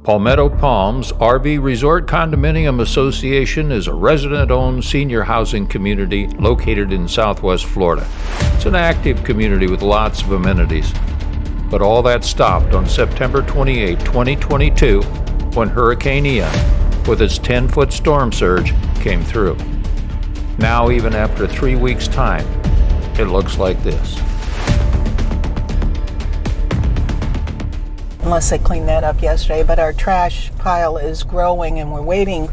Palmetto Palms RV Resort Condominium Association is a resident-owned senior housing community located in Southwest Florida. It's an active community with lots of amenities. But all that stopped on September 28, 2022, when Hurricane Ian, with its 10-foot storm surge, came through. Now, even after 3 weeks' time, it looks like this. Unless they cleaned that up yesterday, but our trash pile is growing and we're waiting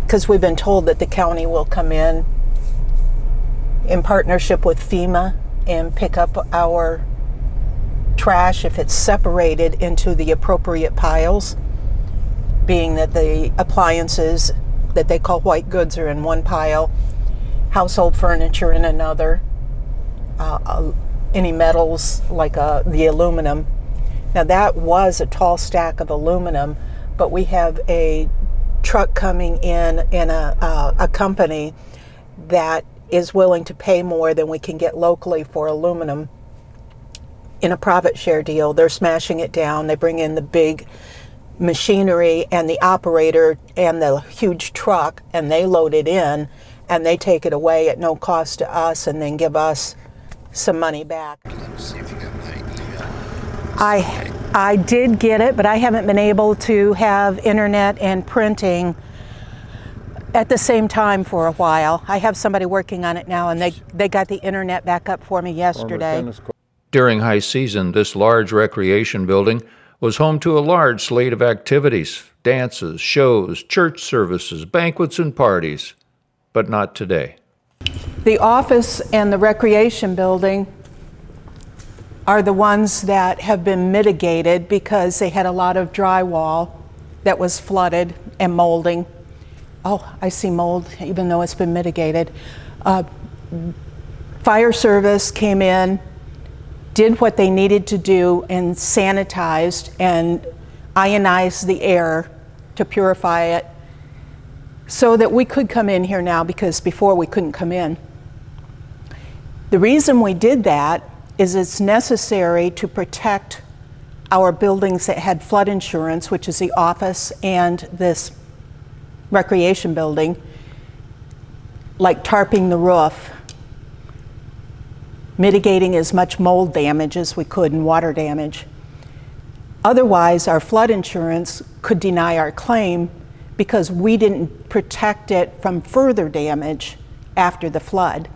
because we've been told that the county will come in partnership with FEMA and pick up our trash if it's separated into the appropriate piles, being that the appliances that they call white goods are in one pile, household furniture in another, any metals like the aluminum. Now that was a tall stack of aluminum, but we have a truck coming in a company that is willing to pay more than we can get locally for aluminum in a profit share deal. They're smashing it down. They bring in the big machinery and the operator and the huge truck, and they load it in and they take it away at no cost to us and then give us some money back. I did get it, but I haven't been able to have internet and printing at the same time for a while. I have somebody working on it now, and they got the internet back up for me yesterday. During high season, this large recreation building was home to a large slate of activities, dances, shows, church services, banquets, and parties. But not today. The office and the recreation building are the ones that have been mitigated because they had a lot of drywall that was flooded and molding. Oh, I see mold, even though it's been mitigated. Fire service came in, did what they needed to do, and sanitized and ionized the air to purify it so that we could come in here now, because before we couldn't come in. The reason we did that is it's necessary to protect our buildings that had flood insurance, which is the office and this recreation building, like tarping the roof, mitigating as much mold damage as we could and water damage. Otherwise, our flood insurance could deny our claim because we didn't protect it from further damage after the flood.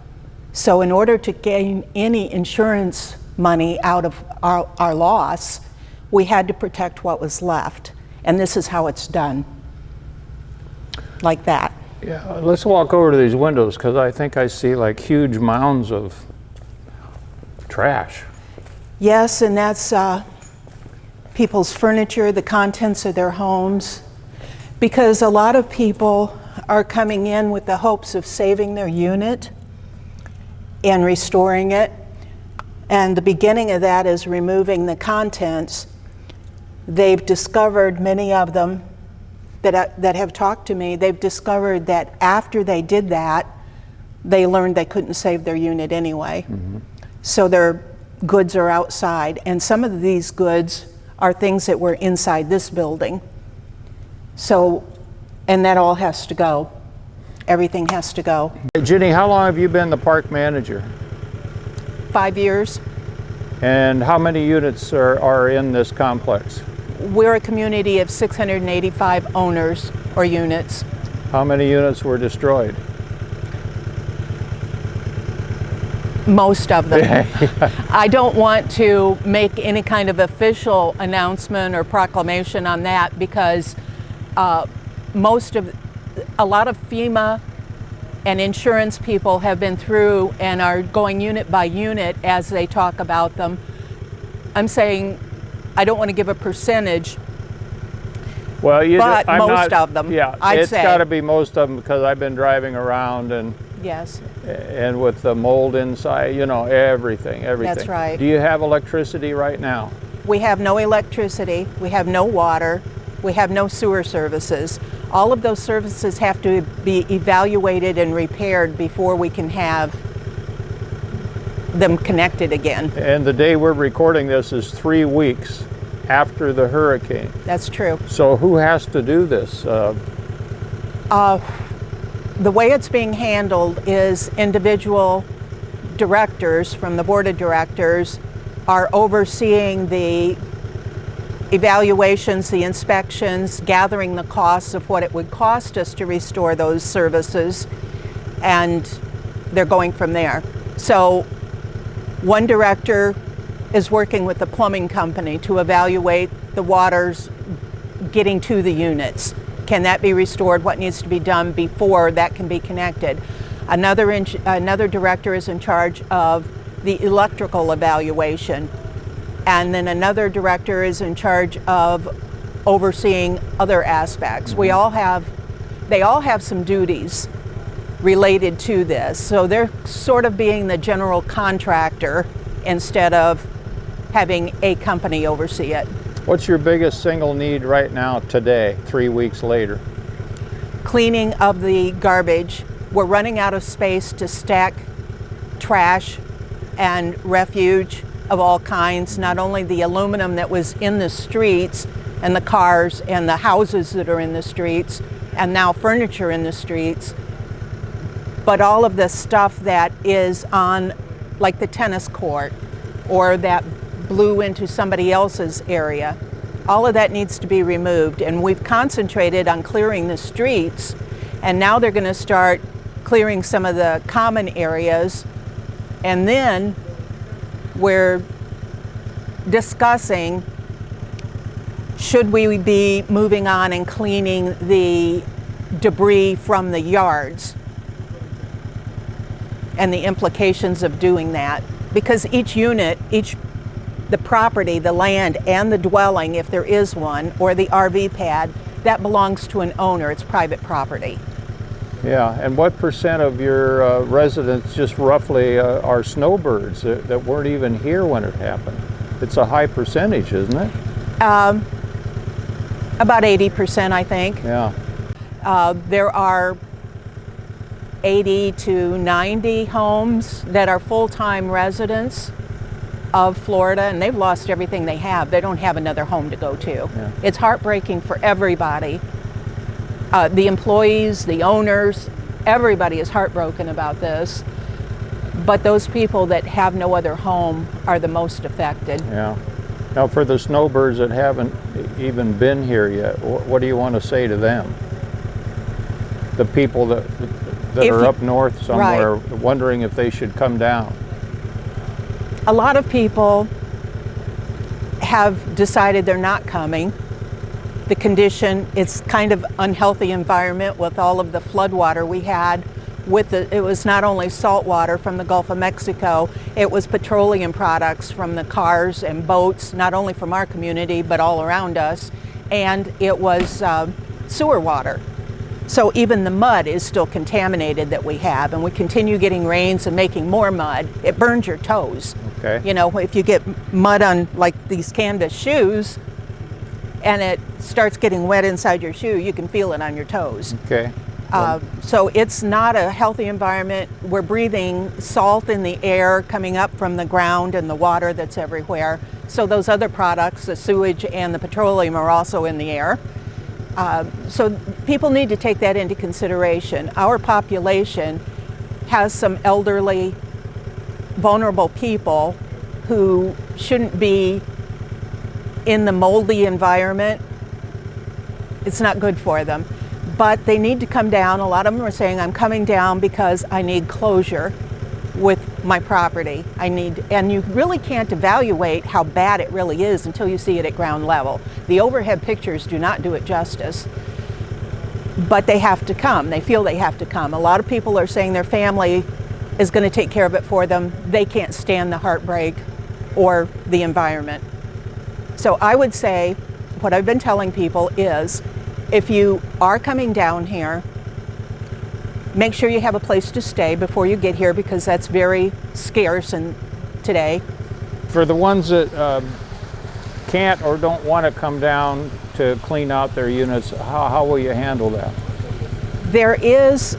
So in order to gain any insurance money out of our loss, we had to protect what was left. And this is how it's done, like that. Yeah, let's walk over to these windows, because I think I see like huge mounds of trash. Yes, and that's people's furniture, the contents of their homes, because a lot of people are coming in with the hopes of saving their unit and restoring it. And the beginning of that is removing the contents. They've discovered, many of them that have talked to me, they've discovered that after they did that, they learned they couldn't save their unit anyway. Mm-hmm. So their goods are outside. And some of these goods are things that were inside this building. So, and that all has to go. Everything has to go. Hey, Jenny, how long have you been the park manager? 5 years. And how many units are in this complex? We're a community of 685 owners or units. How many units were destroyed? Most of them. I don't want to make any kind of official announcement or proclamation on that, because a lot of FEMA and insurance people have been through and are going unit by unit as they talk about them. I'm saying I don't want to give a percentage, well, but most of them. Yeah, it's got to be most of them, because I've been driving around and yes, and with the mold inside, you know, everything. That's right. Do you have electricity right now? We have no electricity, we have no water, we have no sewer services. All of those services have to be evaluated and repaired before we can have them connected again. And the day we're recording this is 3 weeks after the hurricane. That's true. So who has to do this? The way it's being handled is individual directors from the board of directors are overseeing the evaluations, the inspections, gathering the costs of what it would cost us to restore those services, and they're going from there. So one director is working with the plumbing company to evaluate the waters getting to the units. Can that be restored? What needs to be done before that can be connected? Another director is in charge of the electrical evaluation. And then another director is in charge of overseeing other aspects. They all have some duties related to this. So they're sort of being the general contractor instead of having a company oversee it. What's your biggest single need right now today, 3 weeks later? Cleaning of the garbage. We're running out of space to stack trash and refuge of all kinds, not only the aluminum that was in the streets and the cars and the houses that are in the streets and now furniture in the streets, but all of the stuff that is on like the tennis court or that blew into somebody else's area. All of that needs to be removed, and we've concentrated on clearing the streets, and now they're going to start clearing some of the common areas, and then we're discussing should we be moving on and cleaning the debris from the yards and the implications of doing that, because each unit, the property, the land, and the dwelling, if there is one, or the RV pad, that belongs to an owner. It's private property. Yeah, and what percent of your residents just roughly are snowbirds that weren't even here when it happened? It's a high percentage, isn't it? About 80%, I think. Yeah. There are 80 to 90 homes that are full-time residents of Florida, and they've lost everything they have. They don't have another home to go to. Yeah. It's heartbreaking for everybody. The employees, the owners, everybody is heartbroken about this. But those people that have no other home are the most affected. Yeah. Now, for the snowbirds that haven't even been here yet, what do you want to say to them? The people that are up north somewhere, right, wondering if they should come down. A lot of people have decided they're not coming. The condition, it's kind of unhealthy environment with all of the flood water we had. It was not only salt water from the Gulf of Mexico, it was petroleum products from the cars and boats, not only from our community, but all around us. And it was sewer water. So even the mud is still contaminated that we have, and we continue getting rains and making more mud. It burns your toes. Okay. You know, if you get mud on like these canvas shoes and it starts getting wet inside your shoe, you can feel it on your toes. Okay. So it's not a healthy environment. We're breathing salt in the air coming up from the ground and the water that's everywhere. So those other products, the sewage and the petroleum, are also in the air. So people need to take that into consideration. Our population has some elderly, vulnerable people who shouldn't be in the moldy environment. It's not good for them. But they need to come down. A lot of them are saying, I'm coming down because I need closure with my property. And you really can't evaluate how bad it really is until you see it at ground level. The overhead pictures do not do it justice, but they have to come. They feel they have to come. A lot of people are saying their family is going to take care of it for them. They can't stand the heartbreak or the environment. So I would say, what I've been telling people is, if you are coming down here, make sure you have a place to stay before you get here, because that's very scarce today. For the ones that can't or don't want to come down to clean out their units, how will you handle that? There is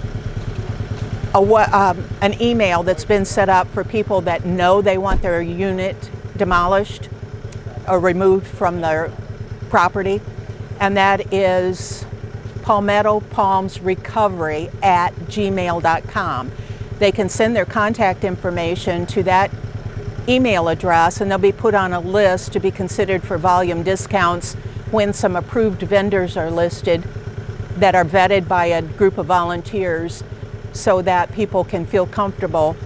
an email that's been set up for people that know they want their unit demolished or removed from their property, and that is Palmetto Palms Recovery at gmail.com. They can send their contact information to that email address, and they'll be put on a list to be considered for volume discounts when some approved vendors are listed that are vetted by a group of volunteers, so that people can feel comfortable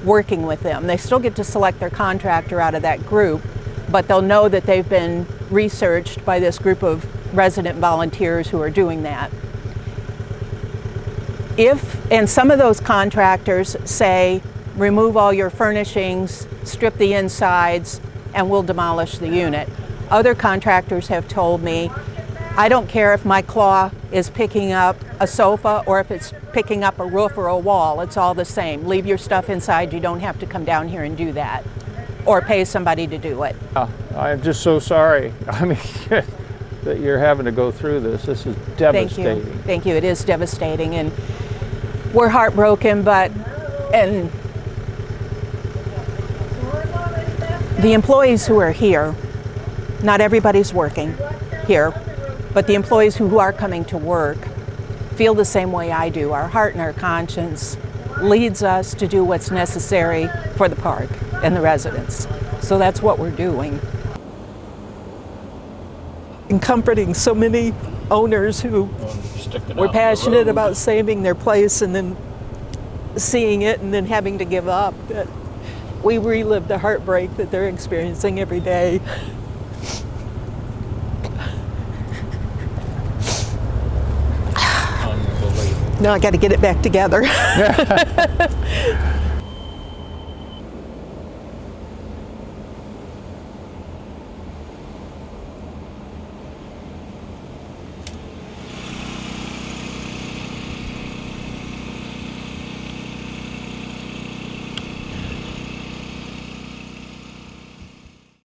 working with them. They still get to select their contractor out of that group, but they'll know that they've been researched by this group of resident volunteers who are doing that. And some of those contractors say, remove all your furnishings, strip the insides, and we'll demolish the unit. Other contractors have told me, I don't care if my claw is picking up a sofa or if it's picking up a roof or a wall, it's all the same. Leave your stuff inside, you don't have to come down here and do that, or pay somebody to do it. I'm just so sorry. I mean, that you're having to go through this. This is devastating. Thank you, it is devastating, and we're heartbroken, and the employees who are here, not everybody's working here, but the employees who are coming to work feel the same way I do. Our heart and our conscience leads us to do what's necessary for the park and the residents. So that's what we're doing. And comforting so many owners who were passionate about saving their place and then seeing it and then having to give up. That we relive the heartbreak that they're experiencing every day. Now I got to get it back together.